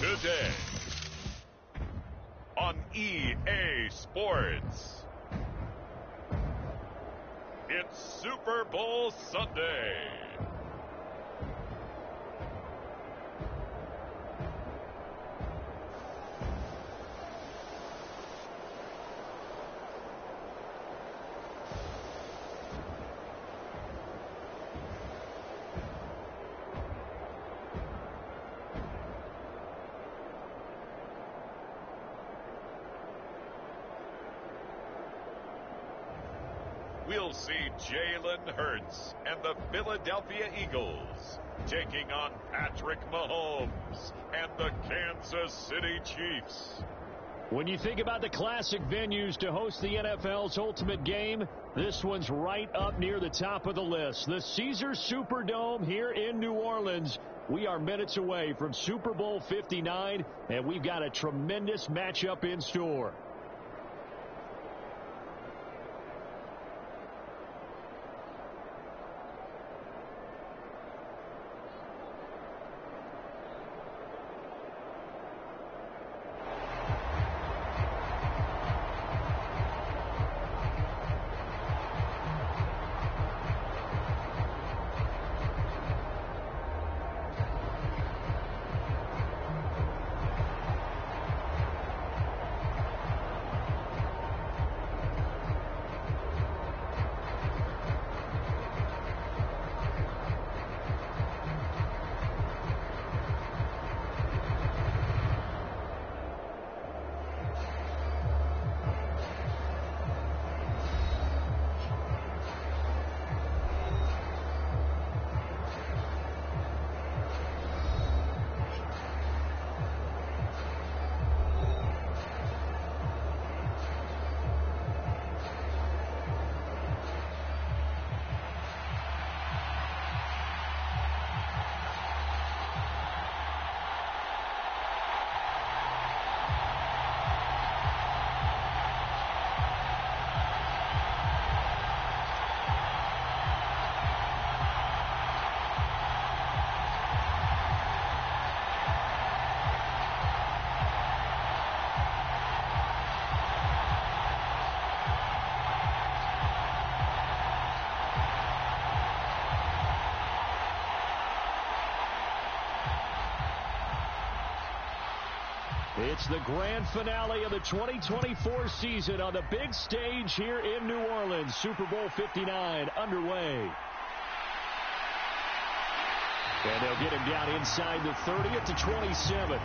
Today on EA Sports, it's Super Bowl Sunday. We'll see Jalen Hurts and the Philadelphia Eagles taking on Patrick Mahomes and the Kansas City Chiefs. When you think about the classic venues to host the NFL's ultimate game, this one's right up near the top of the list. The Caesars Superdome here in New Orleans. We are minutes away from Super Bowl 59, and we've got a tremendous matchup in store. It's the grand finale of the 2024 season on the big stage here in New Orleans. Super Bowl 59 underway. And they'll get him down inside the 30 at the 27.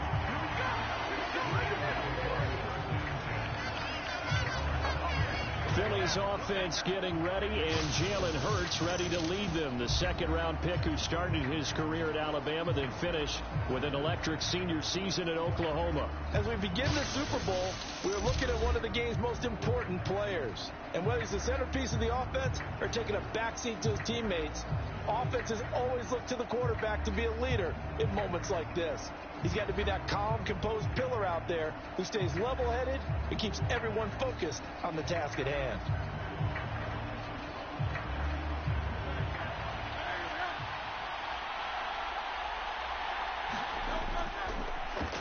Philly's offense getting ready, and Jalen Hurts ready to lead them. The second-round pick who started his career at Alabama, then finished with an electric senior season at Oklahoma. As we begin the Super Bowl, we're looking at one of the game's most important players. And whether he's the centerpiece of the offense or taking a backseat to his teammates, offenses always look to the quarterback to be a leader in moments like this. He's got to be that calm, composed pillar out there who stays level-headed and keeps everyone focused on the task at hand.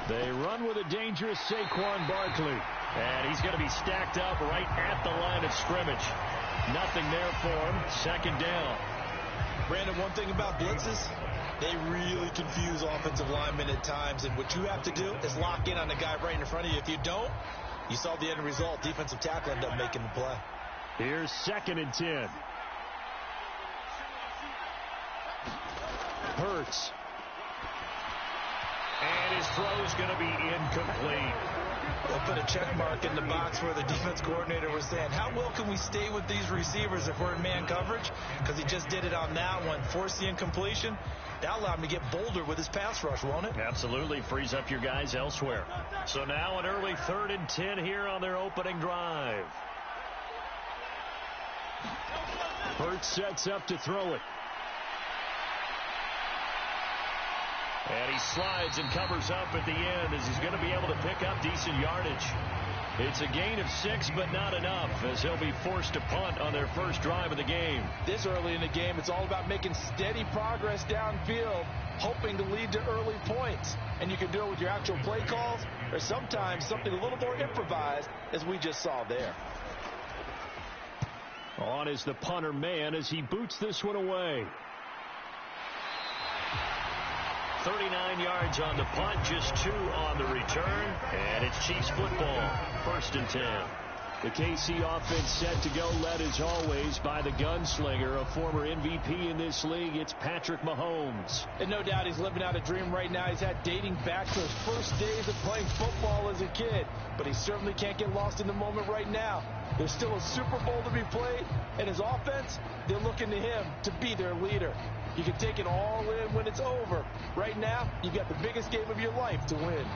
They run with a dangerous Saquon Barkley. And he's going to be stacked up right at the line of scrimmage. Nothing there for him. Second down. Brandon, one thing about blitzes, they really confuse offensive linemen at times, and what you have to do is lock in on the guy right in front of you. If you don't, you saw the end result. Defensive tackle ended up making the play. Here's 2nd and 10. Hurts. And his throw's going to be incomplete. They'll put a check mark in the box where the defense coordinator was saying, how well can we stay with these receivers if we're in man coverage? Because he just did it on that one, forced the incompletion. That allowed him to get bolder with his pass rush, won't it? Absolutely. Frees up your guys elsewhere. So now an early 3rd and 10 here on their opening drive. Hurts sets up to throw it. And he slides and covers up at the end as he's going to be able to pick up decent yardage. It's a gain of 6, but not enough, as they'll be forced to punt on their first drive of the game. This early in the game, it's all about making steady progress downfield, hoping to lead to early points. And you can do it with your actual play calls, or sometimes something a little more improvised, as we just saw there. On is the punter man as he boots this one away. 39 yards on the punt, just 2 on the return, and it's Chiefs football, 1st and 10. The KC offense set to go, led as always by the gunslinger, a former MVP in this league. It's Patrick Mahomes. And no doubt he's living out a dream right now. He's had dating back to his first days of playing football as a kid. But he certainly can't get lost in the moment right now. There's still a Super Bowl to be played, and his offense, they're looking to him to be their leader. You can take it all in when it's over. Right now, you've got the biggest game of your life to win.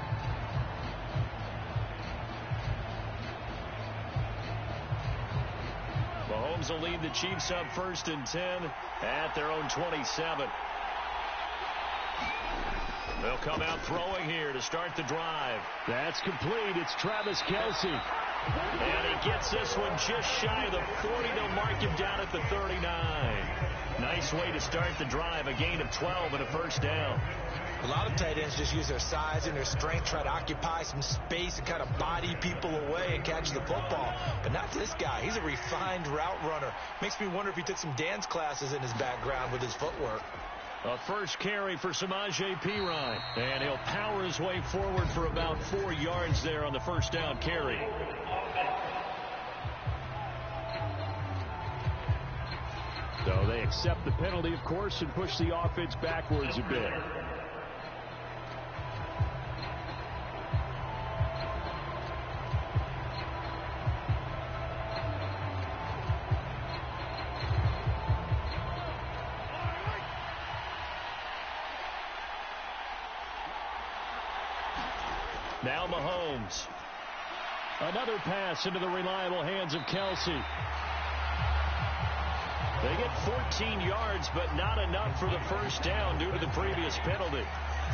Mahomes will lead the Chiefs up 1st and 10 at their own 27. They'll come out throwing here to start the drive. That's complete. It's Travis Kelce. And he gets this one just shy of the 40. They'll mark him down at the 39. Nice way to start the drive. A gain of 12 and a 1st down. A lot of tight ends just use their size and their strength, try to occupy some space and kind of body people away and catch the football. But not this guy. He's a refined route runner. Makes me wonder if he took some dance classes in his background with his footwork. A first carry for Samaje Perine. And he'll power his way forward for about 4 yards there on the 1st down carry. So they accept the penalty, of course, and push the offense backwards a bit. Now Mahomes. Another pass into the reliable hands of Kelce. They get 14 yards, but not enough for the 1st down due to the previous penalty.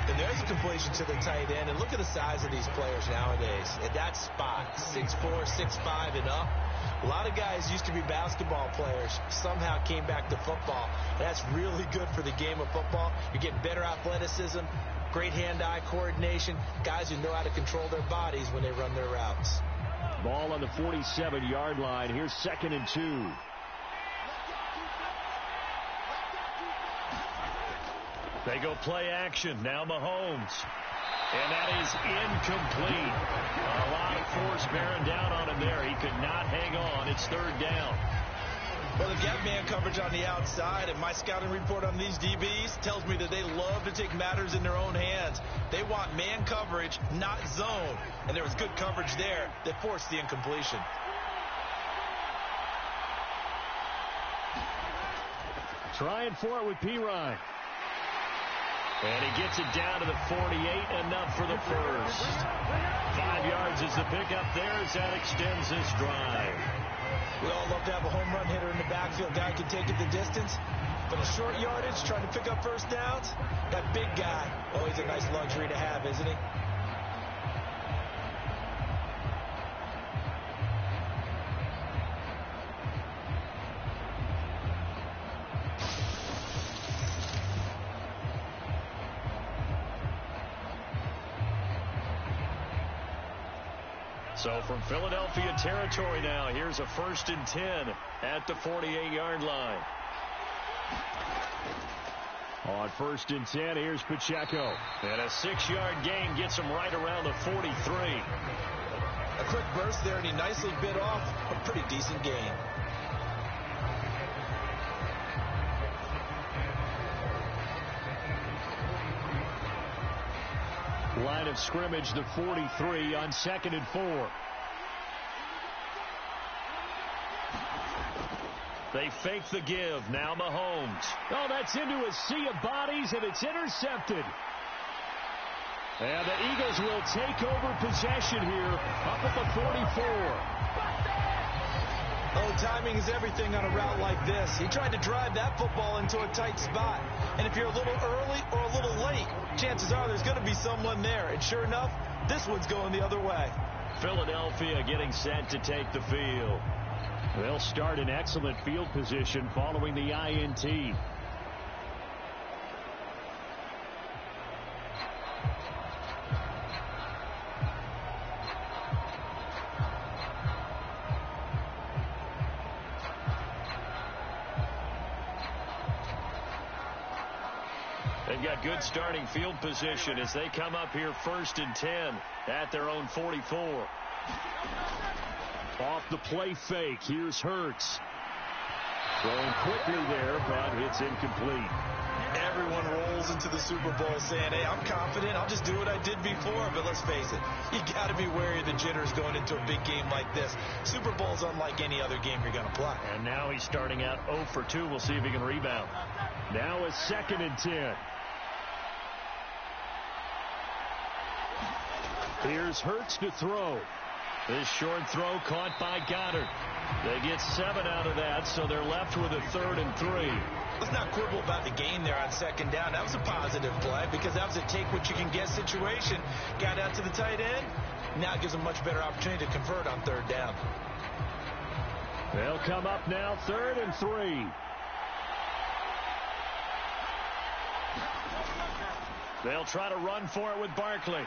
And there's a completion to the tight end. And look at the size of these players nowadays. At that spot, 6'4", 6'5", and up. A lot of guys used to be basketball players, somehow came back to football. That's really good for the game of football. You're getting better athleticism, great hand-eye coordination, guys who know how to control their bodies when they run their routes. Ball on the 47-yard line. Here's 2nd and 2. They go play action. Now Mahomes. And that is incomplete. A lot of force bearing down on him there. He could not hang on. It's 3rd down. Well, they've got man coverage on the outside, and my scouting report on these DBs tells me that they love to take matters in their own hands. They want man coverage, not zone. And there was good coverage there that forced the incompletion. Trying for it with Perine. And he gets it down to the 48, enough for the 1st. 5 yards is the pickup there as that extends this drive. We all love to have a home run hitter in the backfield. Guy can take it the distance. But a short yardage, trying to pick up 1st downs, that big guy, always a nice luxury to have, isn't he? So from Philadelphia territory now, here's a 1st and 10 at the 48-yard line. On 1st and 10, here's Pacheco. And a 6-yard gain gets him right around the 43. A quick burst there, and he nicely bit off a pretty decent gain. Line of scrimmage, the 43 on 2nd and 4. They fake the give. Now Mahomes. Oh, that's into a sea of bodies, and it's intercepted. And the Eagles will take over possession here up at the 44. Oh, timing is everything on a route like this. He tried to drive that football into a tight spot. And if you're a little early or a little late, chances are there's going to be someone there. And sure enough, this one's going the other way. Philadelphia getting set to take the field. They'll start in excellent field position following the INT. They've got good starting field position as they come up here 1st and 10 at their own 44. Off the play fake, here's Hurts. Throwing quickly there, but it's incomplete. Everyone rolls into the Super Bowl saying, hey, I'm confident. I'll just do what I did before. But let's face it, you got to be wary of the jitters going into a big game like this. Super Bowl's unlike any other game you're going to play. And now he's starting out 0 for 2. We'll see if he can rebound. Now it's 2nd and 10. Here's Hurts to throw. This short throw caught by Goddard. They get 7 out of that, so they're left with a 3rd and 3. Let's not quibble about the gain there on 2nd down. That was a positive play because that was a take-what-you-can-get situation. Got out to the tight end. Now it gives them a much better opportunity to convert on 3rd down. They'll come up now 3rd and 3. They'll try to run for it with Barkley.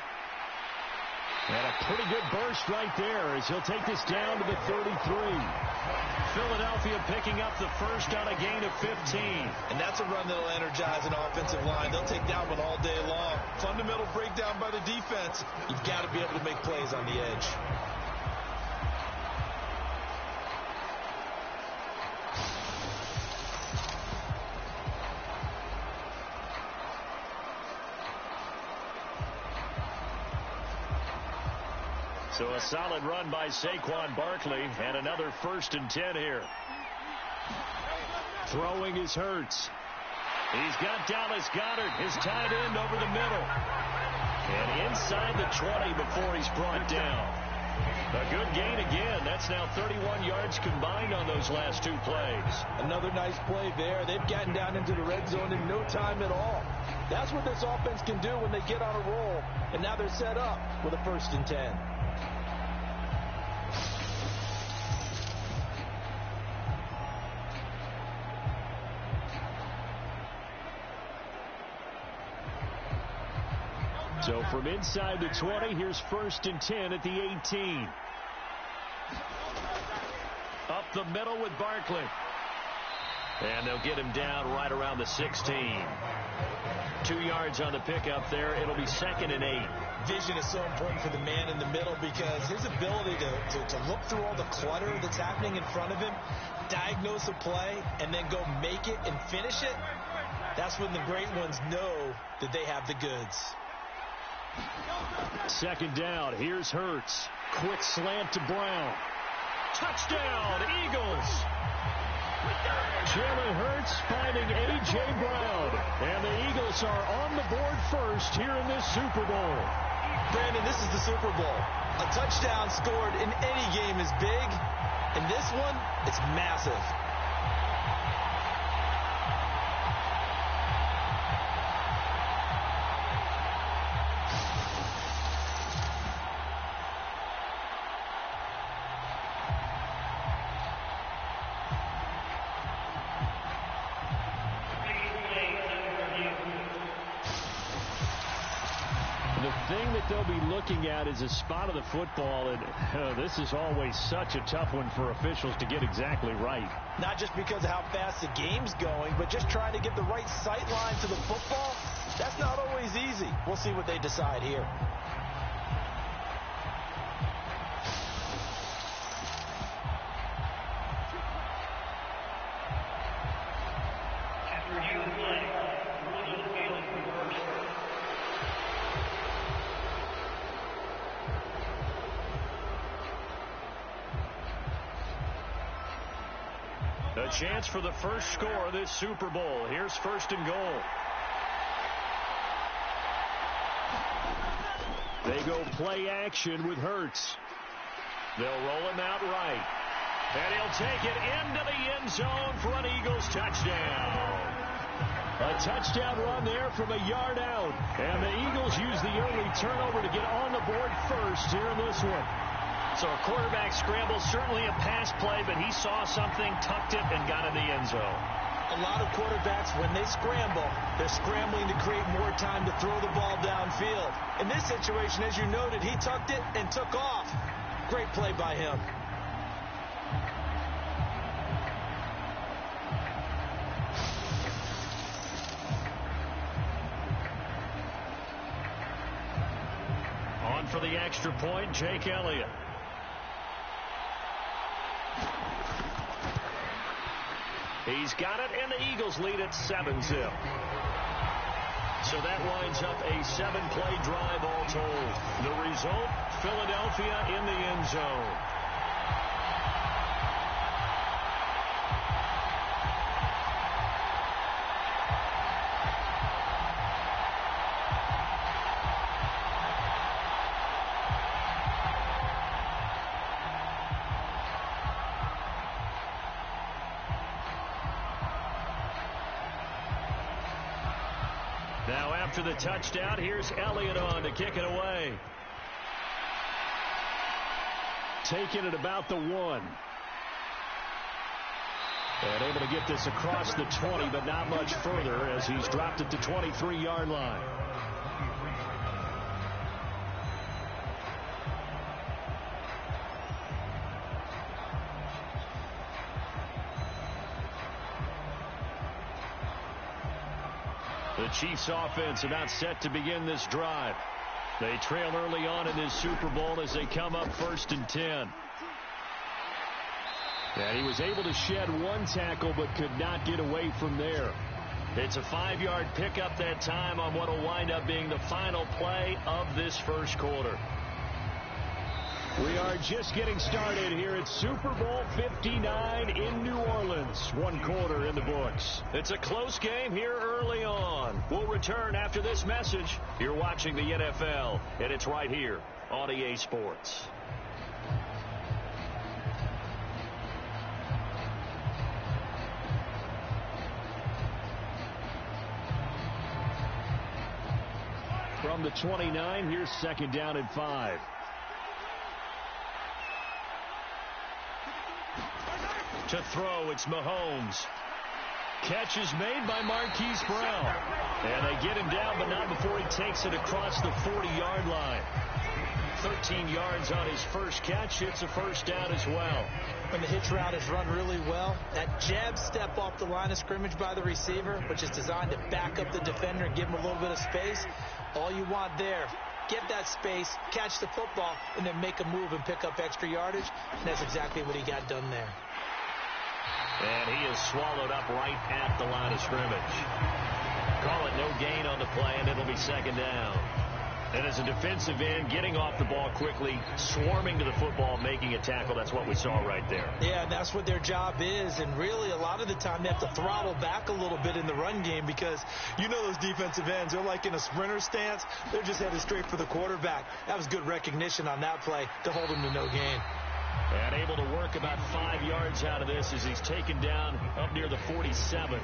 And a pretty good burst right there as he'll take this down to the 33. Philadelphia picking up the first on a gain of 15. And that's a run that'll energize an offensive line. They'll take that one all day long. Fundamental breakdown by the defense. You've got to be able to make plays on the edge. So a solid run by Saquon Barkley, and another 1st and 10 here. Throwing is Hurts. He's got Dallas Goedert, his tight end, over the middle. And inside the 20 before he's brought down. A good gain again. That's now 31 yards combined on those last 2 plays. Another nice play there. They've gotten down into the red zone in no time at all. That's what this offense can do when they get on a roll. And now they're set up with a 1st and 10. So from inside the 20, here's 1st and 10 at the 18. Up the middle with Barkley. And they'll get him down right around the 16. 2 yards on the pickup there. It'll be 2nd and 8. Vision is so important for the man in the middle because his ability to look through all the clutter that's happening in front of him, diagnose a play, and then go make it and finish it, that's when the great ones know that they have the goods. 2nd down. Here's Hurts. Quick slant to Brown. Touchdown, Eagles. Jalen Hurts finding A.J. Brown. And the Eagles are on the board first here in this Super Bowl. Brandon, this is the Super Bowl. A touchdown scored in any game is big. In this one, it's massive. They'll be looking at is a spot of the football, and this is always such a tough one for officials to get exactly right. Not just because of how fast the game's going, but just trying to get the right sight line to the football. That's not always easy. We'll see what they decide here. A chance for the first score of this Super Bowl. Here's 1st and goal. They go play action with Hurts. They'll roll him out right. And he'll take it into the end zone for an Eagles touchdown. A touchdown run there from a yard out. And the Eagles use the early turnover to get on the board first here in this one. So a quarterback scramble, certainly a pass play, but he saw something, tucked it, and got in the end zone. A lot of quarterbacks, when they scramble, they're scrambling to create more time to throw the ball downfield. In this situation, as you noted, he tucked it and took off. Great play by him. On for the extra point, Jake Elliott. He's got it, and the Eagles lead at 7-0. So that winds up a 7-play drive all told. The result, Philadelphia in the end zone. Now after the touchdown, here's Elliott on to kick it away. Taking it about the 1. And able to get this across the 20, but not much further as he's dropped it to 23-yard line. The Chiefs offense about set to begin this drive. They trail early on in this Super Bowl as they come up 1st and 10. And he was able to shed one tackle but could not get away from there. It's a 5-yard pickup that time on what will wind up being the final play of this first quarter. We are just getting started here at Super Bowl 59 in New Orleans. 1 quarter in the books. It's a close game here early on. We'll return after this message. You're watching the NFL, and it's right here on EA Sports. From the 29, here's 2nd down and 5. To throw, it's Mahomes. Catch is made by Marquise Brown. And they get him down, but not before he takes it across the 40-yard line. 13 yards on his first catch. It's a first down as well. When the hitch route is run really well, that jab step off the line of scrimmage by the receiver, which is designed to back up the defender and give him a little bit of space, all you want there, get that space, catch the football, and then make a move and pick up extra yardage. And that's exactly what he got done there. And he is swallowed up right at the line of scrimmage. Call it no gain on the play, and it'll be 2nd down. And as a defensive end, getting off the ball quickly, swarming to the football, making a tackle, that's what we saw right there. Yeah, and that's what their job is. And really, a lot of the time, they have to throttle back a little bit in the run game because you know those defensive ends, they're like in a sprinter stance. They're just headed straight for the quarterback. That was good recognition on that play to hold him to no gain. And able to work about 5 yards out of this as he's taken down up near the 47.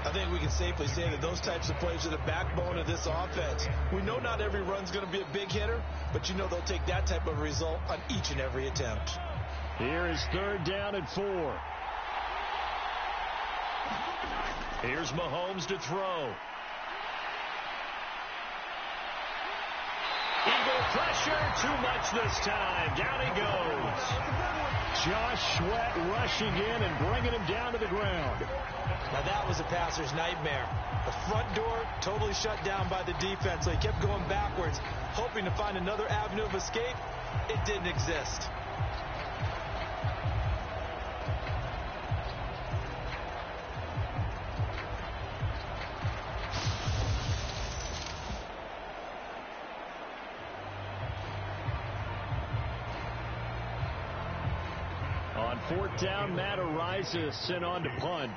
I think we can safely say that those types of plays are the backbone of this offense. We know not every run's going to be a big hitter, but you know they'll take that type of result on each and every attempt. Here is 3rd down and 4. Here's Mahomes to throw. Eagle pressure, too much this time. Down he goes. Josh Sweat rushing in and bringing him down to the ground. Now that was a passer's nightmare. The front door totally shut down by the defense, so he kept going backwards, hoping to find another avenue of escape. It didn't exist. On 4th down, Matt Ariza sent on to punt.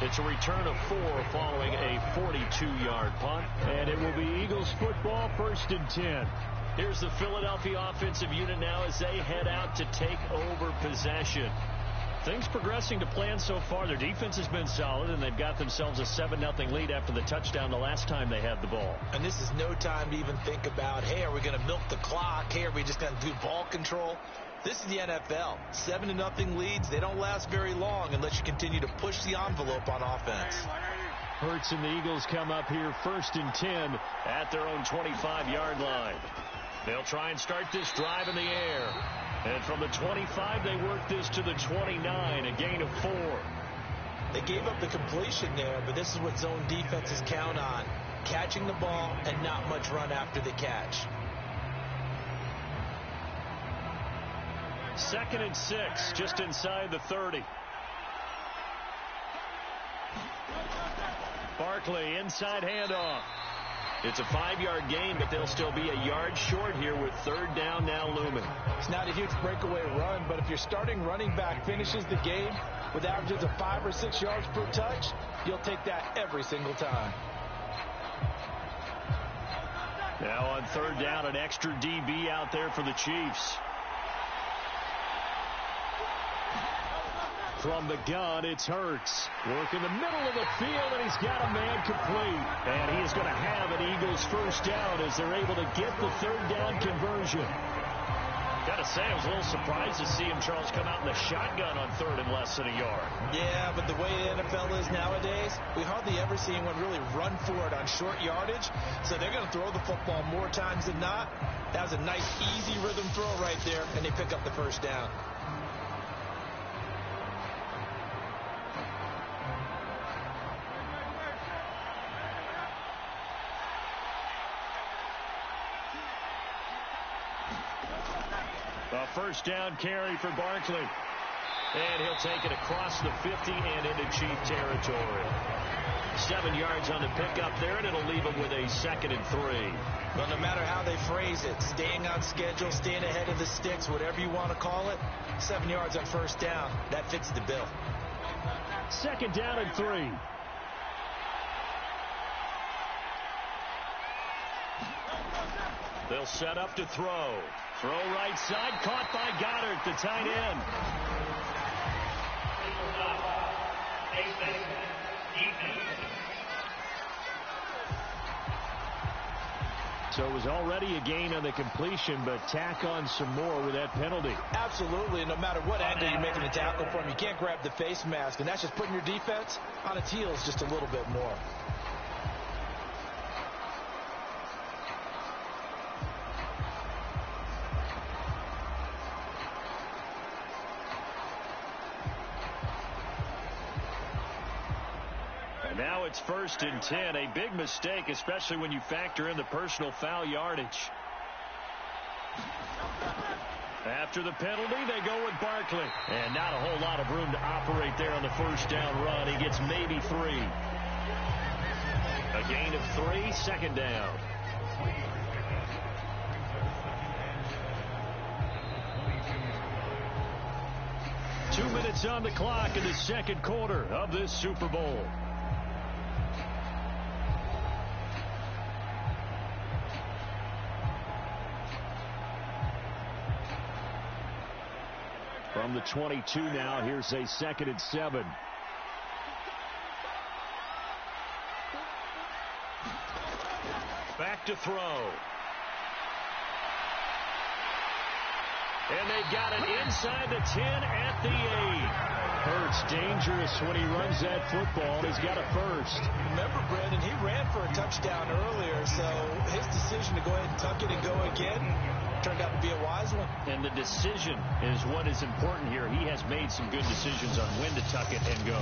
It's a return of 4 following a 42-yard punt. And it will be Eagles football, 1st and 10. Here's the Philadelphia offensive unit now as they head out to take over possession. Things progressing to plan so far. Their defense has been solid, and they've got themselves a 7-0 lead after the touchdown the last time they had the ball. And this is no time to even think about, hey, are we going to milk the clock? Hey, are we just going to do ball control? This is the NFL. 7-0 leads, they don't last very long unless you continue to push the envelope on offense. Hurts and the Eagles come up here 1st and 10 at their own 25-yard line. They'll try and start this drive in the air. And from the 25, they work this to the 29, a gain of 4. They gave up the completion there, but this is what zone defenses count on. Catching the ball and not much run after the catch. 2nd and 6, just inside the 30. Barkley, inside handoff. It's a 5-yard gain, but they'll still be a yard short here with 3rd down now looming. It's not a huge breakaway run, but if your starting running back finishes the game with averages of 5 or 6 yards per touch, you'll take that every single time. Now on 3rd down, an extra DB out there for the Chiefs. From the gun, it's Hurts. Work in the middle of the field, and he's got a man complete. And he is going to have an Eagles 1st down as they're able to get the 3rd down conversion. Got to say, I was a little surprised to see him, Charles, come out in the shotgun on 3rd and less than a yard. Yeah, but the way the NFL is nowadays, we hardly ever see anyone really run for it on short yardage. So they're going to throw the football more times than not. That was a nice, easy rhythm throw right there, and they pick up the 1st down. A 1st down carry for Barkley. And he'll take it across the 50 and into Chief territory. 7 yards on the pickup there, and it'll leave him with a 2nd and 3. Well, no matter how they phrase it, staying on schedule, staying ahead of the sticks, whatever you want to call it, 7 yards on 1st down, that fits the bill. 2nd down and 3. They'll set up to throw. Throw right side, caught by Goddard, the tight end. So it was already a gain on the completion, but tack on some more with that penalty. Absolutely. No matter what angle you're making a tackle from, you can't grab the face mask, and that's just putting your defense on its heels just a little bit more. Now it's 1st and 10. A big mistake, especially when you factor in the personal foul yardage. After the penalty, they go with Barkley. And not a whole lot of room to operate there on the 1st down run. He gets maybe 3. A gain of 3, 2nd down. Two minutes on the clock in the 2nd quarter of this Super Bowl. From the 22 now, here's a 2nd and 7. Back to throw. And they've got it inside the 10 at the 8. Hurts dangerous when he runs that football. He's got a 1st. Remember, Brandon, he ran for a touchdown earlier, so his decision to go ahead and tuck it and go again turned out to be a wise one. And the decision is what is important here. He has made some good decisions on when to tuck it and go.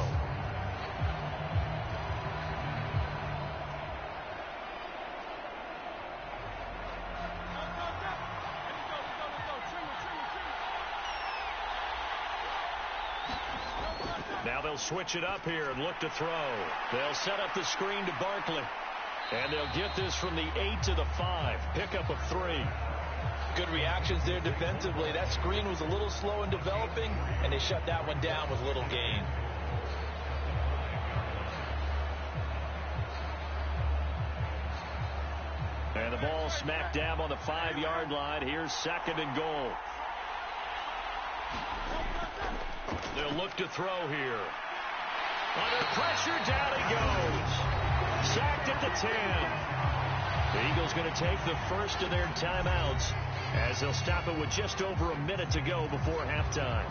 Now they'll switch it up here and look to throw. They'll set up the screen to Barkley. And they'll get this from the 8 to the 5. Pickup of 3. Good reactions there defensively. That screen was a little slow in developing, and they shut that one down with little gain. And the ball smack dab on the 5-yard line. Here's 2nd and goal. They'll look to throw here. Under pressure, down he goes. Sacked at the 10. The Eagles going to take the first of their timeouts as they'll stop it with just over a minute to go before halftime.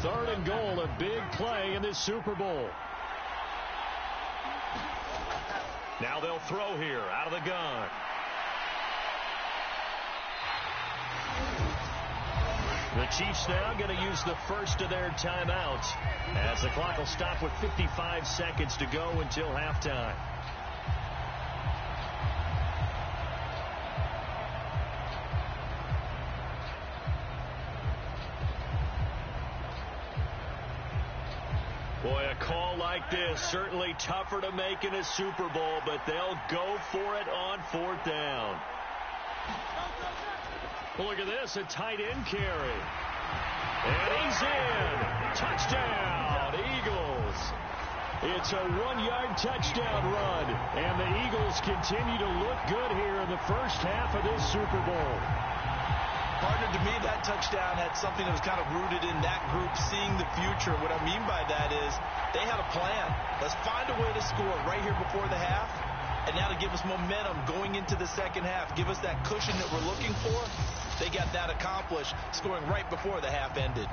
Third and goal, a big play in this Super Bowl. Now they'll throw here out of the gun. The Chiefs now going to use the first of their timeouts as the clock will stop with 55 seconds to go until halftime. Boy, a call like this, certainly tougher to make in a Super Bowl, but they'll go for it on fourth down. Look at this, a tight end carry. And he's in. Touchdown, Eagles. It's a 1-yard touchdown run, and the Eagles continue to look good here in the first half of this Super Bowl. Partner, to me, that touchdown had something that was kind of rooted in that group seeing the future. What I mean by that is they had a plan. Let's find a way to score right here before the half, and now to give us momentum going into the second half, give us that cushion that we're looking for. They got that accomplished, scoring right before the half ended.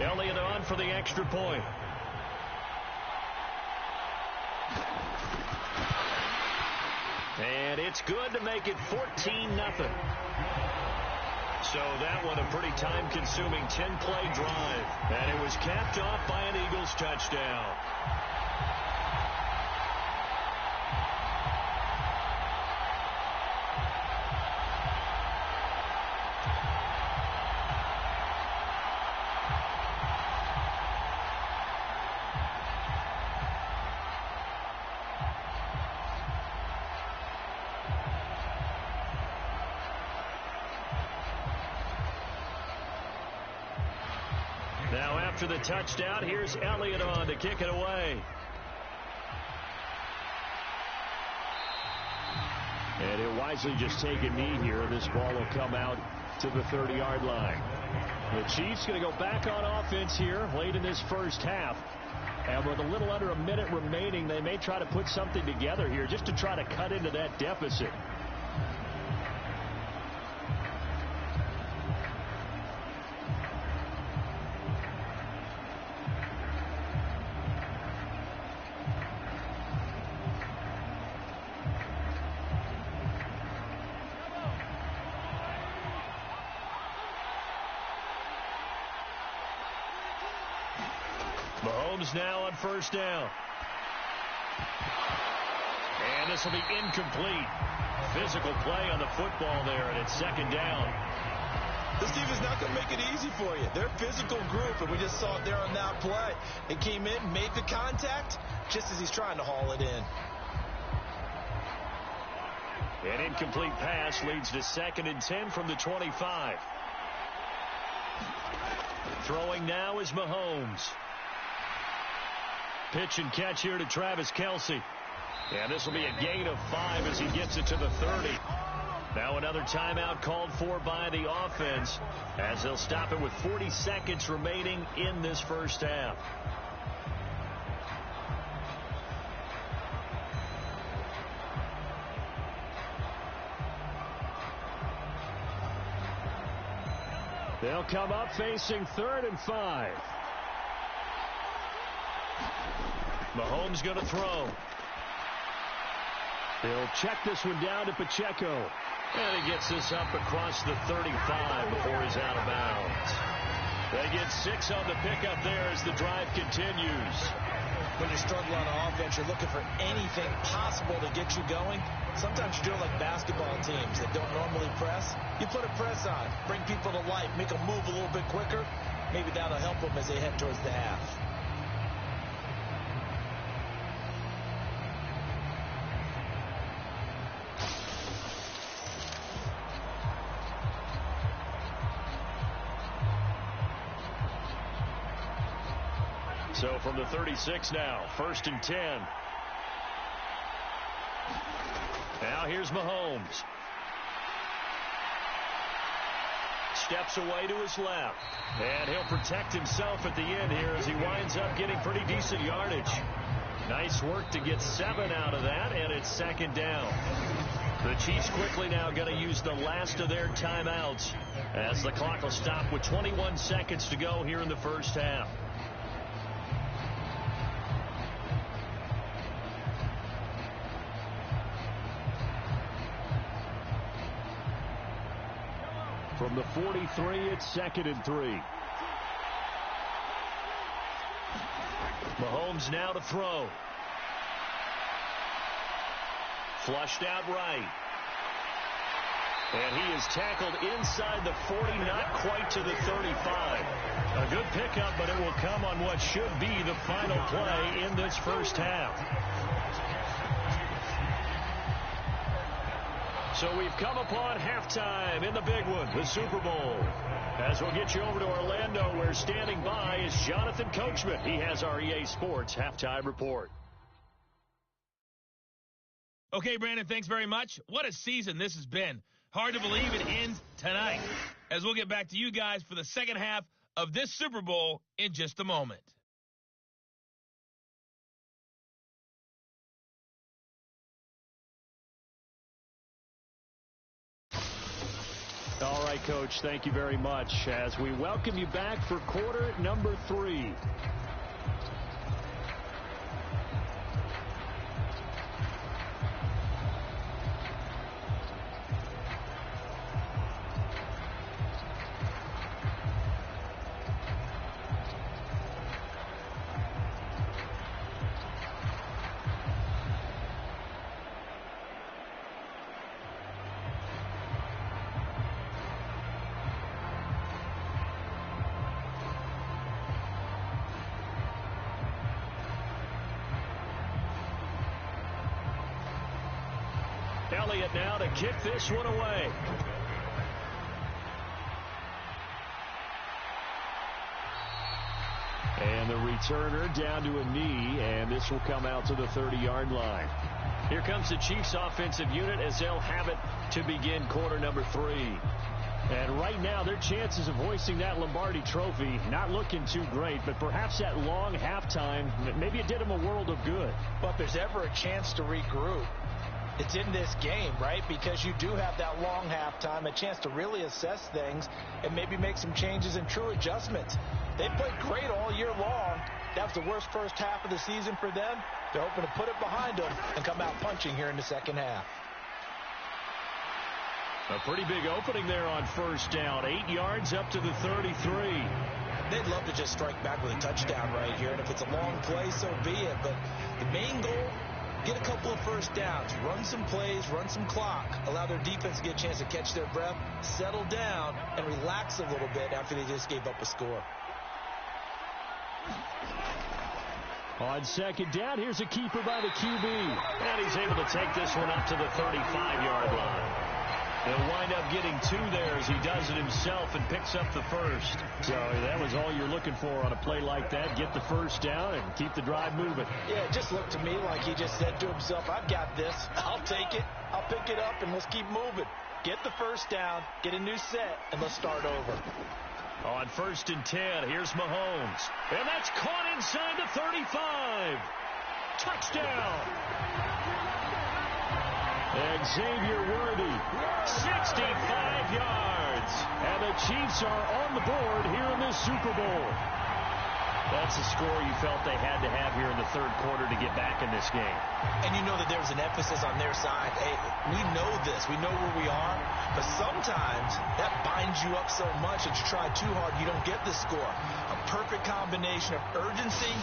Elliott on for the extra point. And it's good to make it 14-0. So that one a pretty time-consuming 10-play drive. And it was capped off by an Eagles touchdown. Now after the touchdown, here's Elliott on to kick it away. And he'll wisely just take a knee here. This ball will come out to the 30-yard line. The Chiefs going to go back on offense here late in this first half. And with a little under a minute remaining, they may try to put something together here just to try to cut into that deficit. Mahomes now on first down. And this will be incomplete. Physical play on the football there, and it's second down. This team is not going to make it easy for you. They're a physical group, and we just saw it there on that play. It came in, made the contact, just as he's trying to haul it in. An incomplete pass leads to 2nd and 10 from the 25. Throwing now is Mahomes. Pitch and catch here to Travis Kelce. And this will be a gain of 5 as he gets it to the 30. Now another timeout called for by the offense as they'll stop it with 40 seconds remaining in this first half. They'll come up facing 3rd and 5. Mahomes going to throw. He'll check this one down to Pacheco. And he gets this up across the 35 before he's out of bounds. They get 6 on the pickup there as the drive continues. When you're struggling on offense, you're looking for anything possible to get you going. Sometimes you're doing like basketball teams that don't normally press. You put a press on, bring people to life, make them move a little bit quicker. Maybe that'll help them as they head towards the half. So from the 36 now, 1st and 10. Now here's Mahomes. Steps away to his left. And he'll protect himself at the end here as he winds up getting pretty decent yardage. Nice work to get 7 out of that, and it's second down. The Chiefs quickly now going to use the last of their timeouts as the clock will stop with 21 seconds to go here in the first half. From the 43, it's 2nd and 3. Mahomes now to throw. Flushed out right. And he is tackled inside the 40, not quite to the 35. A good pickup, but it will come on what should be the final play in this first half. So we've come upon halftime in the big one, the Super Bowl. As we'll get you over to Orlando, where standing by is Jonathan Coachman. He has our EA Sports halftime report. Okay, Brandon, thanks very much. What a season this has been. Hard to believe it ends tonight, as we'll get back to you guys for the second half of this Super Bowl in just a moment. All right, Coach, thank you very much as we welcome you back for quarter number 3. Elliott now to kick this one away. And the returner down to a knee, and this will come out to the 30-yard line. Here comes the Chiefs offensive unit as they'll have it to begin quarter number 3. And right now, their chances of hoisting that Lombardi trophy not looking too great, but perhaps that long halftime, maybe it did them a world of good. But if there's ever a chance to regroup, it's in this game, right? Because you do have that long halftime, a chance to really assess things and maybe make some changes and true adjustments. They played great all year long. That was the worst first half of the season for them. They're hoping to put it behind them and come out punching here in the second half. A pretty big opening there on first down. 8 yards up to the 33. They'd love to just strike back with a touchdown right here. And if it's a long play, so be it. But the main goal, get a couple of first downs, run some plays, run some clock, allow their defense to get a chance to catch their breath, settle down, and relax a little bit after they just gave up a score. On second down, here's a keeper by the QB. And he's able to take this one up to the 35-yard line. He'll wind up getting 2 there as he does it himself and picks up the first. So that was all you're looking for on a play like that. Get the first down and keep the drive moving. Yeah, it just looked to me like he just said to himself, I've got this. I'll take it. I'll pick it up, and let's keep moving. Get the first down, get a new set, and let's start over. On 1st and 10, here's Mahomes. And that's caught inside the 35. Touchdown. Xavier Worthy, 65 yards. And the Chiefs are on the board here in this Super Bowl. That's the score you felt they had to have here in the third quarter to get back in this game. And you know that there was an emphasis on their side. Hey, we know this. We know where we are. But sometimes that binds you up so much that you try too hard, you don't get the score. A perfect combination of urgency,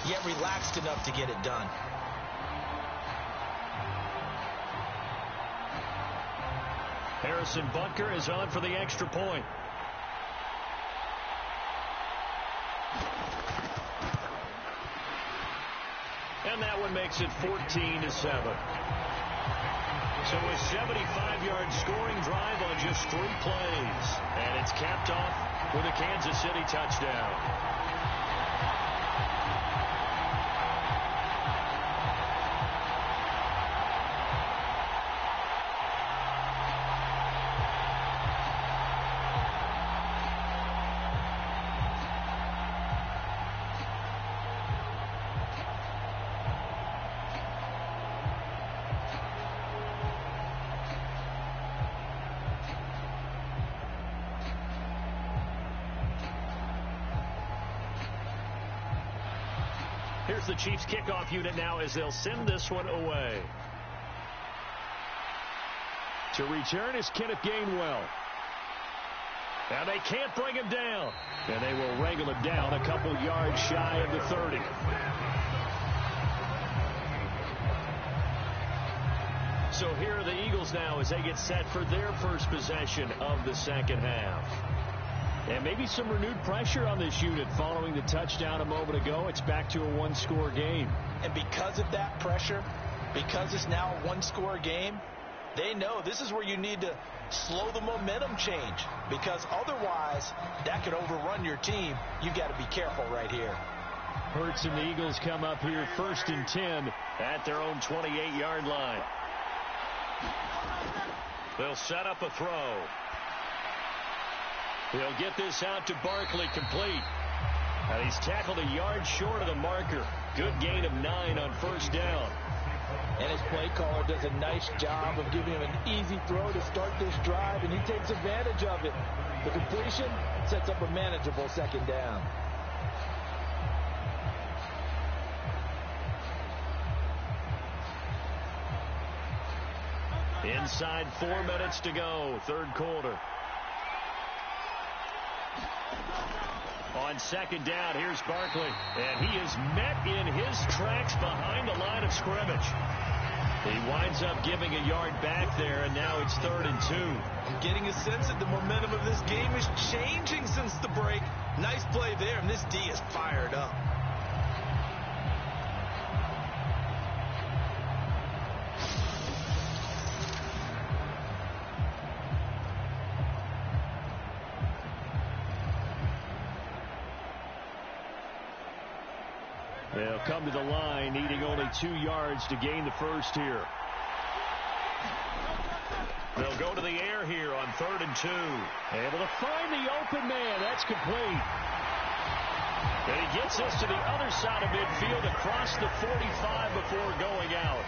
yet relaxed enough to get it done. Harrison Butker is on for the extra point. And that one makes it 14-7. So a 75-yard scoring drive on just 3 plays. And it's capped off with a Kansas City touchdown. Here's the Chiefs kickoff unit now as they'll send this one away. To return is Kenneth Gainwell. And they can't bring him down. And they will wrangle him down a couple yards shy of the 30. So here are the Eagles now as they get set for their first possession of the second half. And maybe some renewed pressure on this unit following the touchdown a moment ago. It's back to a one-score game. And because of that pressure, because it's now a one-score game, they know this is where you need to slow the momentum change, because otherwise that could overrun your team. You've got to be careful right here. Hurts and the Eagles come up here 1st and 10 at their own 28-yard line. They'll set up a throw. He'll get this out to Barkley, complete. And he's tackled a yard short of the marker. Good gain of 9 on first down. And his play caller does a nice job of giving him an easy throw to start this drive, and he takes advantage of it. The completion sets up a manageable second down. Inside 4 minutes to go, third quarter. On second down, here's Barkley. And he is met in his tracks behind the line of scrimmage. He winds up giving a yard back there, and now it's 3rd and 2. I'm getting a sense that the momentum of this game is changing since the break. Nice play there, and this D is fired up. They'll come to the line, needing only 2 yards to gain the first here. They'll go to the air here on 3rd and 2. Able to find the open man. That's complete. And he gets this to the other side of midfield across the 45 before going out.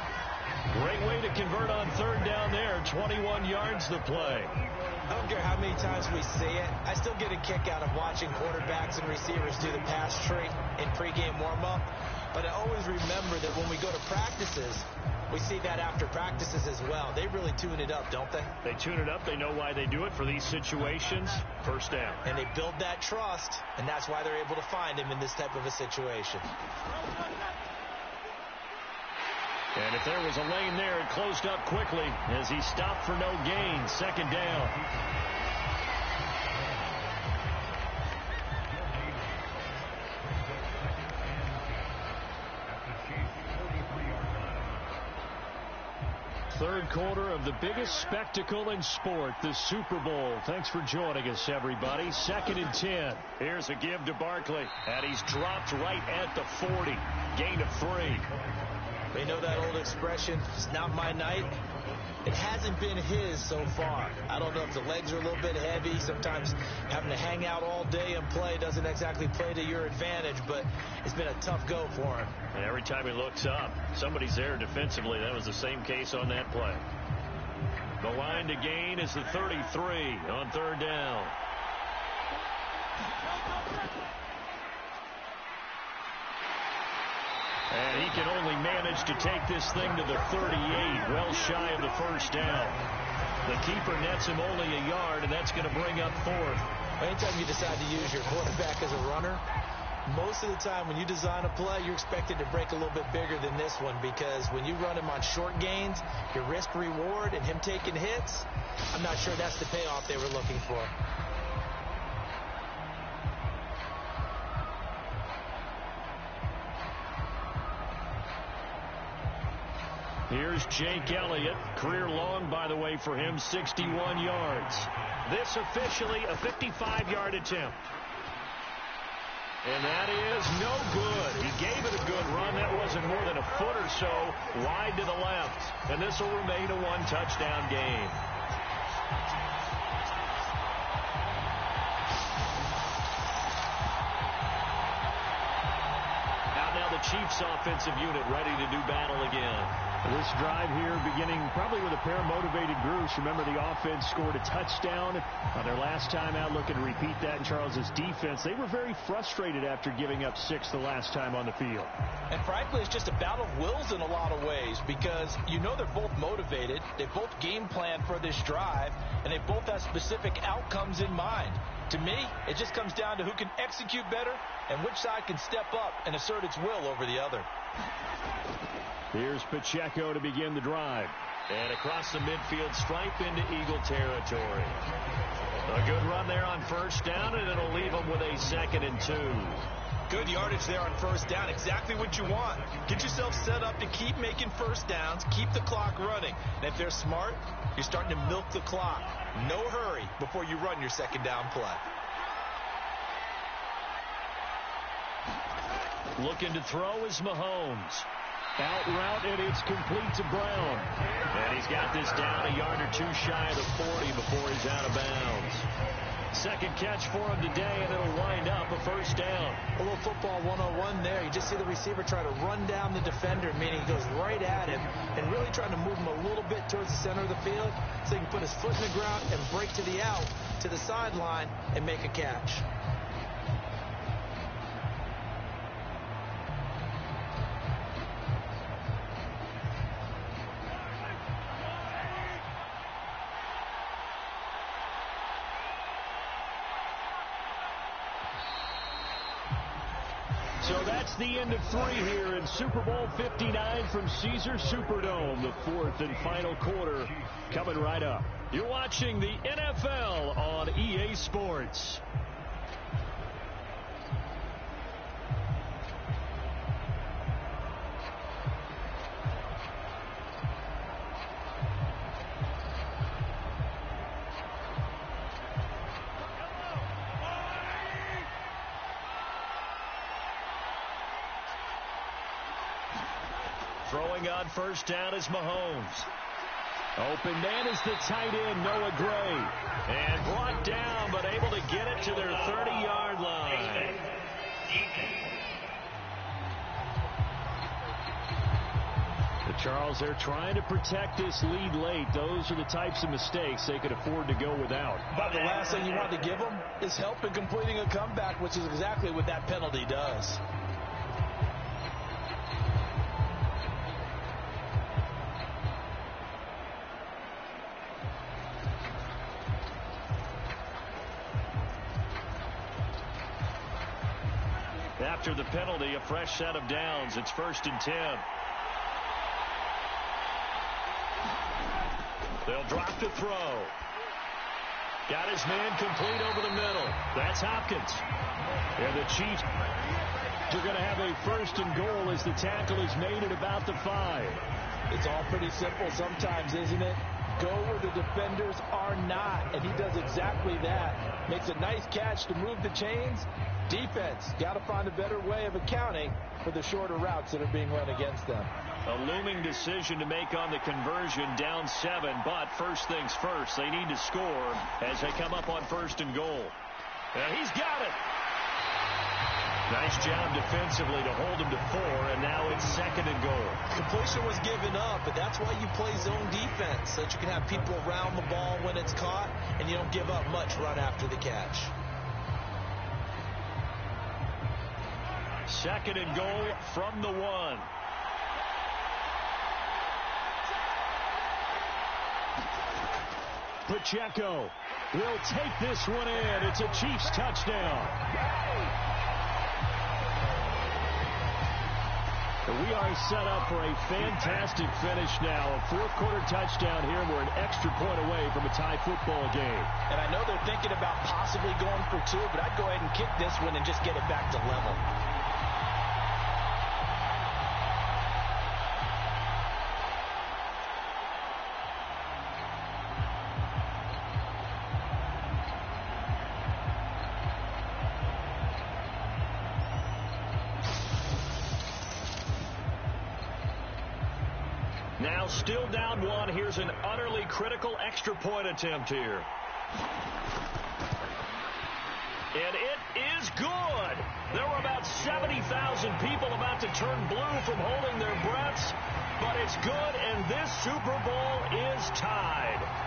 Great way to convert on 3rd down there. 21 yards the play. I don't care how many times we see it. I still get a kick out of watching quarterbacks and receivers do the pass tree in pregame warm-up. But I always remember that when we go to practices, we see that after practices as well. They really tune it up, don't they? They tune it up. They know why they do it for these situations. First down. And they build that trust, and that's why they're able to find him in this type of a situation. And if there was a lane there, it closed up quickly as he stopped for no gain. Second down. Third quarter of the biggest spectacle in sport, the Super Bowl. Thanks for joining us, everybody. 2nd and 10. Here's a give to Barkley, and he's dropped right at the 40. Gain of 3. They know that old expression, it's not my night. It hasn't been his so far. I don't know if the legs are a little bit heavy. Sometimes having to hang out all day and play doesn't exactly play to your advantage, but it's been a tough go for him. And every time he looks up, somebody's there defensively. That was the same case on that play. The line to gain is the 33 on 3rd down. And he can only manage to take this thing to the 38, well shy of the first down. The keeper nets him only a yard, and that's going to bring up 4th. Anytime you decide to use your quarterback as a runner, most of the time when you design a play, you're expected to break a little bit bigger than this one, because when you run him on short gains, your risk-reward and him taking hits, I'm not sure that's the payoff they were looking for. Here's Jake Elliott. Career long, by the way, for him, 61 yards. This officially a 55-yard attempt. And that is no good. He gave it a good run. That wasn't more than a foot or so wide to the left. And this will remain a one-touchdown game. Now the Chiefs offensive unit ready to do battle again. This drive here beginning probably with a pair of motivated groups. Remember, the offense scored a touchdown on their last time out, looking to repeat that in Charles's defense. They were very frustrated after giving up 6 the last time on the field. And frankly, it's just a battle of wills in a lot of ways, because you know they're both motivated. They both game plan for this drive, and they both have specific outcomes in mind. To me, it just comes down to who can execute better and which side can step up and assert its will over the other. Here's Pacheco to begin the drive. And across the midfield stripe into Eagle territory. A good run there on first down, and it'll leave them with a 2nd and 2. Good yardage there on first down. Exactly what you want. Get yourself set up to keep making first downs, keep the clock running. And if they're smart, you're starting to milk the clock. No hurry before you run your 2nd down play. Looking to throw is Mahomes. Out route, and it's complete to Brown. And he's got this down a yard or 2 shy of the 40 before he's out of bounds. Second catch for him today, and it'll wind up a first down. A little football 101 there. You just see the receiver try to run down the defender, meaning he goes right at him and really trying to move him a little bit towards the center of the field so he can put his foot in the ground and break to the out, to the sideline, and make a catch. So that's the end of 3 here in Super Bowl 59 from Caesars Superdome. The 4th and final quarter coming right up. You're watching the NFL on EA Sports. Throwing on first down is Mahomes. Open man is the tight end, Noah Gray. And brought down, but able to get it to their 30-yard line. Charles, they're trying to protect this lead late. Those are the types of mistakes they could afford to go without. But the last thing you want to give them is help in completing a comeback, which is exactly what that penalty does. After the penalty, a fresh set of downs. It's 1st and 10. They'll drop to throw. Got his man complete over the middle. That's Hopkins. And the Chiefs are going to have a 1st and goal as the tackle is made at about the 5. It's all pretty simple sometimes, isn't it? Go where the defenders are not, and he does exactly that. Makes a nice catch to move the chains. Defense got to find a better way of accounting for the shorter routes that are being run against them. A looming decision to make on the conversion, down 7, but first things first, they need to score as they come up on 1st and goal. And he's got it. Nice job defensively to hold him to 4, and now it's 2nd and goal. Completion was given up, but that's why you play zone defense, so that you can have people around the ball when it's caught, and you don't give up much run after the catch. 2nd and goal from the 1. Pacheco will take this one in. It's a Chiefs touchdown. We are set up for a fantastic finish now. A 4th quarter touchdown here. We're an extra point away from a tie football game. And I know they're thinking about possibly going for 2, but I'd go ahead and kick this one and just get it back to level. Now still down 1. Here's an utterly critical extra point attempt here. And it is good. There were about 70,000 people about to turn blue from holding their breaths. but it's good, and this Super Bowl is tied.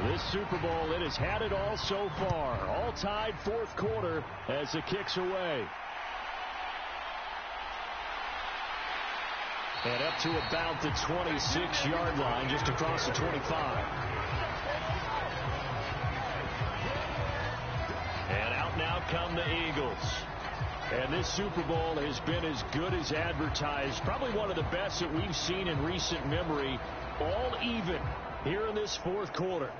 This Super Bowl, it has had it all so far. All tied fourth quarter as the kick's away. And up to about the 26-yard line, just across the 25. And out now come the Eagles. And this Super Bowl has been as good as advertised. Probably one of the best that we've seen in recent memory. All even here in this fourth quarter.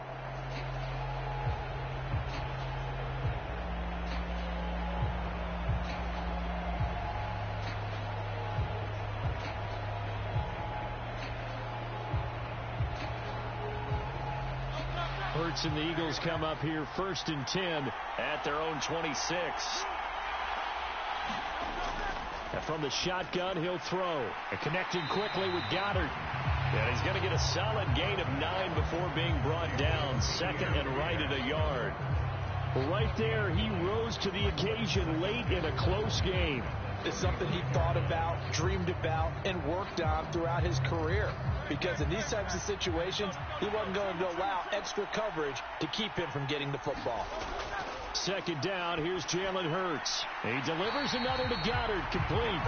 Hurts and the Eagles come up here 1st and 10 at their own 26. And from the shotgun, he'll throw. And connecting quickly with Goddard. And he's going to get a solid gain of 9 before being brought down. Second and right at a yard. Right there, he rose to the occasion late in a close game. It's something he thought about, dreamed about, and worked on throughout his career. Because in these types of situations, he wasn't going to allow extra coverage to keep him from getting the football. Second down, here's Jalen Hurts. He delivers another to Goddard, complete.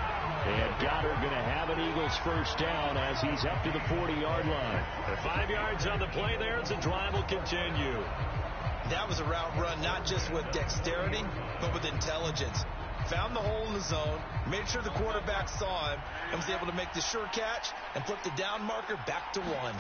And Goddard going to have an Eagles first down as he's up to the 40-yard line. The 5 yards on the play there as the drive will continue. That was a route run not just with dexterity, but with intelligence. Found the hole in the zone, made sure the quarterback saw him, and was able to make the sure catch and flip the down marker back to 1.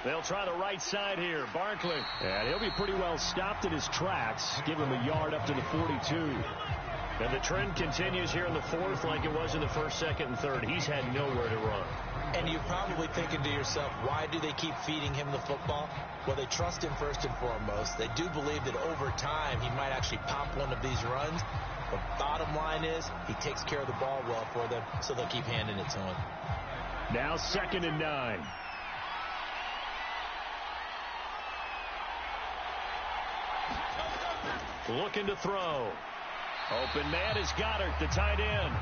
They'll try the right side here. Barkley. And he'll be pretty well stopped in his tracks. Give him a yard up to the 42. And the trend continues here in the fourth like it was in the first, second, and third. He's had nowhere to run. And you're probably thinking to yourself, why do they keep feeding him the football? Well, they trust him first and foremost. They do believe that over time he might actually pop one of these runs. The bottom line is he takes care of the ball well for them, so they'll keep handing it to him. Now 2nd and 9. Looking to throw. Open man is Goddard, the tight end.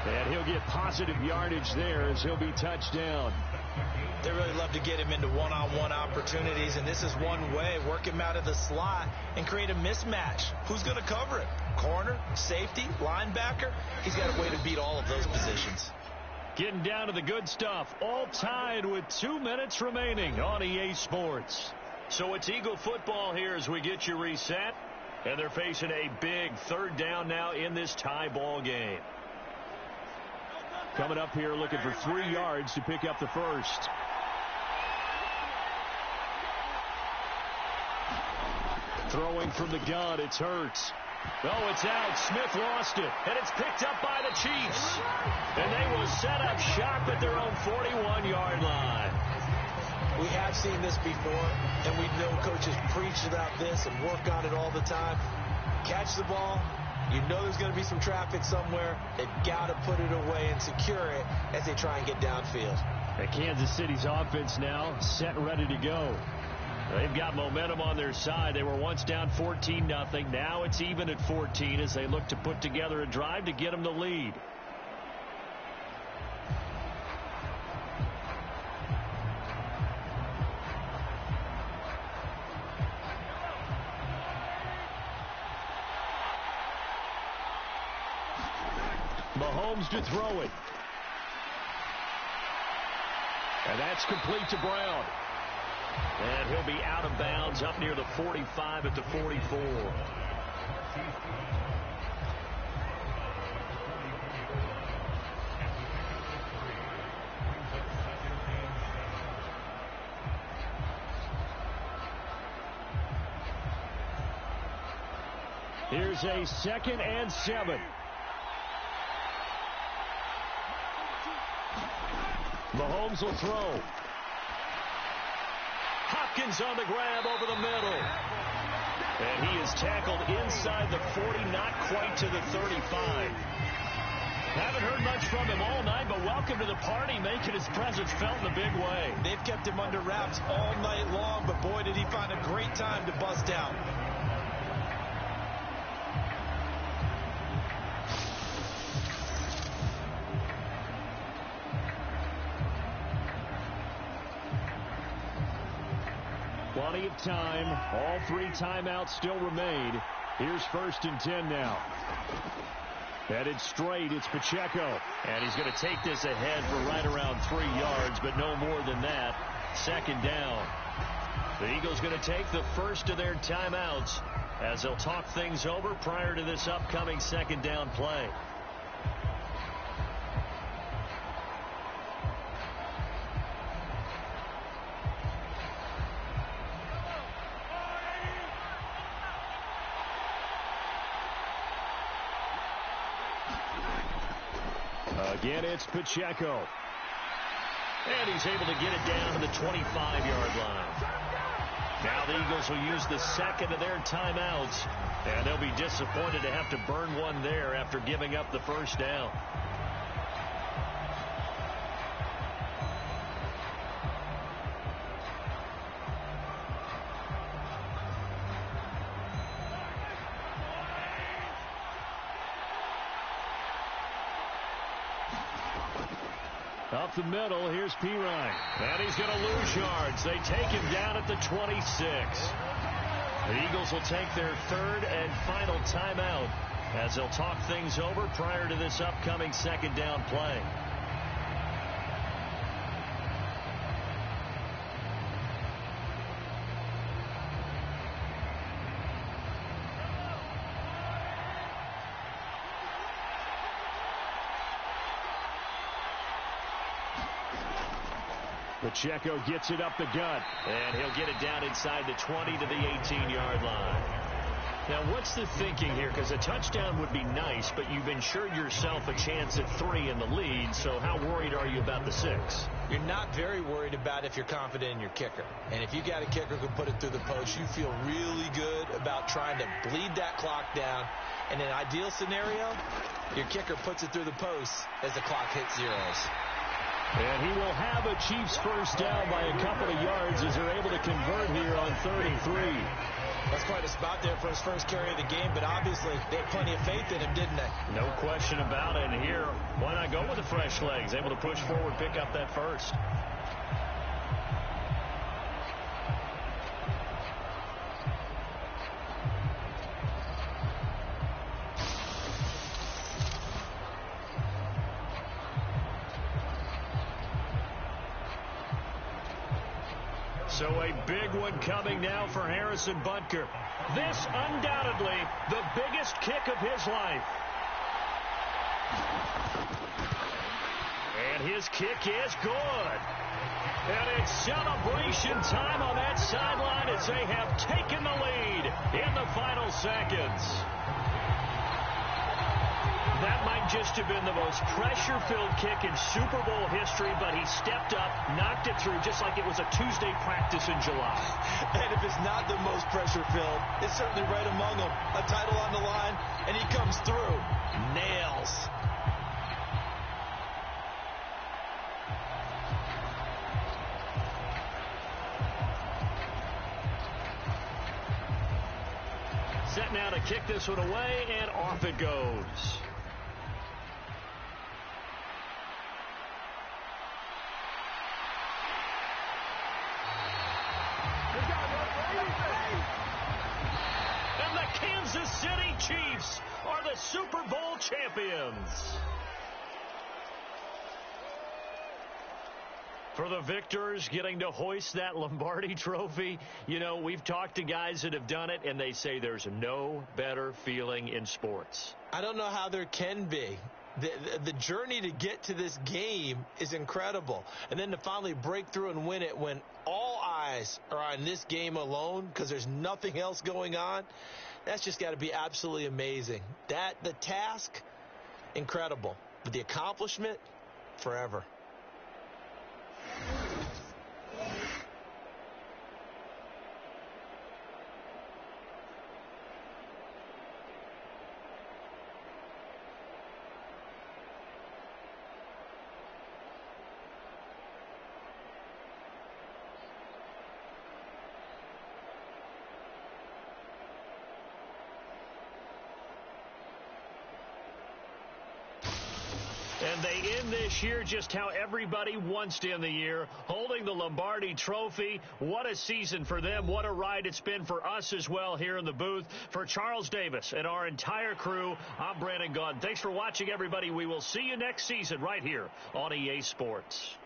And he'll get positive yardage there as he'll be touched down. They really love to get him into one-on-one opportunities, and this is one way. Work him out of the slot and create a mismatch. Who's going to cover it? Corner, safety, linebacker? He's got a way to beat all of those positions. Getting down to the good stuff. All tied with 2 minutes remaining on EA Sports. So it's Eagle football here as we get you reset. And they're facing a big 3rd down now in this tie ball game. Coming up here looking for 3 yards to pick up the first. Throwing from the gun, it's Hurts. Oh, it's out. Smith lost it. And it's picked up by the Chiefs. And they will set up shop at their own 41-yard line. We have seen this before, and we know coaches preach about this and work on it all the time. Catch the ball. You know there's going to be some traffic somewhere. They've got to put it away and secure it as they try and get downfield. And Kansas City's offense now set and ready to go. They've got momentum on their side. They were once down 14-0. Now it's even at 14 as they look to put together a drive to get them the lead. Mahomes to throw it. And that's complete to Brown. And he'll be out of bounds up near the 45 at the 44. Here's a 2nd and 7. Mahomes will throw. Hopkins on the grab over the middle. And he is tackled inside the 40, not quite to the 35. Haven't heard much from him all night, but welcome to the party, making his presence felt in a big way. They've kept him under wraps all night long, but boy, did he find a great time to bust out. Plenty of time. All 3 timeouts still remain. Here's 1st and 10 now. Headed straight, it's Pacheco. And he's going to take this ahead for right around 3 yards, but no more than that. 2nd down. The Eagles going to take the first of their timeouts as they'll talk things over prior to this upcoming 2nd down play. Again, it's Pacheco. And he's able to get it down to the 25-yard line. Now the Eagles will use the second of their timeouts, and they'll be disappointed to have to burn one there after giving up the 1st down. Up the middle, here's Pirine. And he's going to lose yards. They take him down at the 26. The Eagles will take their 3rd and final timeout as they'll talk things over prior to this upcoming 2nd down play. Pacheco gets it up the gut. And he'll get it down inside the 20 to the 18-yard line. Now, what's the thinking here? Because a touchdown would be nice, but you've ensured yourself a chance at 3 in the lead, so how worried are you about the 6? You're not very worried about if you're confident in your kicker. And if you got a kicker who can put it through the post, you feel really good about trying to bleed that clock down. In an ideal scenario, your kicker puts it through the post as the clock hits zeros. And he will have a Chiefs 1st down by a couple of yards as they're able to convert here on 3rd and 3. That's quite a spot there for his first carry of the game, but obviously they had plenty of faith in him, didn't they? No question about it. And here, why not go with the fresh legs? Able to push forward, pick up that 1st. So a big one coming now for Harrison Butker. This undoubtedly the biggest kick of his life. And his kick is good. And it's celebration time on that sideline as they have taken the lead in the final seconds. That might just have been the most pressure-filled kick in Super Bowl history, but he stepped up, knocked it through just like it was a Tuesday practice in July. And if it's not the most pressure-filled, it's certainly right among them. A title on the line, and he comes through. Nails. Set now to kick this one away, and off it goes. And the Kansas City Chiefs are the Super Bowl champions. For the victors getting to hoist that Lombardi trophy, you know, we've talked to guys that have done it, and they say there's no better feeling in sports. I don't know how there can be. The journey to get to this game is incredible. And then to finally break through and win it when all eyes are on this game alone because there's nothing else going on, that's just got to be absolutely amazing. The task, incredible. But the accomplishment, forever. And they end this year just how everybody wants to end the year, holding the Lombardi Trophy. What a season for them. What a ride it's been for us as well here in the booth. For Charles Davis and our entire crew, I'm Brandon Gaudin. Thanks for watching, everybody. We will see you next season right here on EA Sports.